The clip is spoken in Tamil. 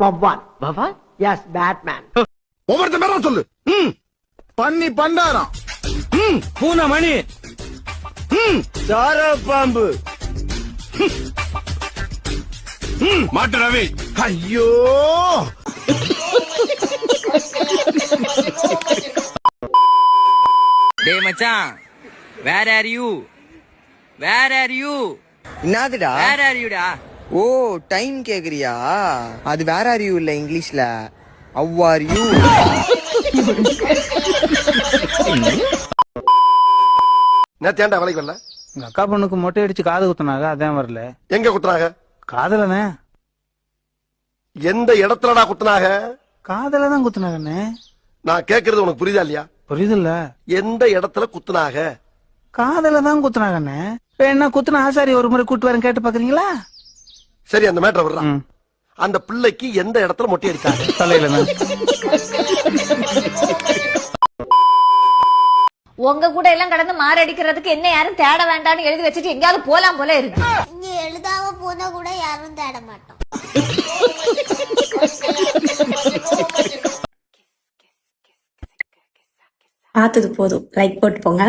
வவ்வால். பவால் எஸ், பேட்மேன். ஒவ்வொருத்த பேரா சொல்லு. பண்ணி பண்டாரம். பூனமணி சார பாம்பு. மாட்டு ரவி. ஐயோ டேய் மச்சான், where are you? Where are you? என்னதுடா? Where R யூடா? ஓ, டைம் கேக்குறியா? அது வேற ஆர் யூ இல்ல, இங்கிலீஷ்ல ஹவ் ஆர் யூ. நேத்தேண்டா வேலைக்கு வரல? எங்க அக்கா பொண்ணுக்கு மொட்டை அடிச்சு காது குத்துனாங்க, அதான் வரல. எங்க குத்துனாங்க? காதலனே. எந்த இடத்துலடா குத்துனாங்க? காதல தான் குத்துனாங்கண்ணே. நான் கேக்குறது உனக்கு புரியுதா இல்லையா? புரியுதுல்ல? எந்த இடத்துல குத்துனாங்க? காதல தான் குத்துனாங்கண்ணே. என்ன குத்துன ஆசாரி ஒரு முறை கூட்டு வரேன், கேட்டு பாக்குறீங்களா? சரி, அந்த மேட்டரை விடுறான். அந்த பிள்ளைக்கு எந்த இடத்துல மொட்டை அடிச்சாங்க? தலையில. உங்க கூட எல்லாம் கடந்து மாரடிக்கிறதுக்கு என்ன யாரும் தேட வேண்டாம்னு எழுதி வச்சுட்டு எங்கயாவது போலாம் போல இருக்கு. இங்க எழுதாம போனா கூட யாரும் தேட மாட்டோம். பார்த்தது போதும், லைக் போட்டு போங்க.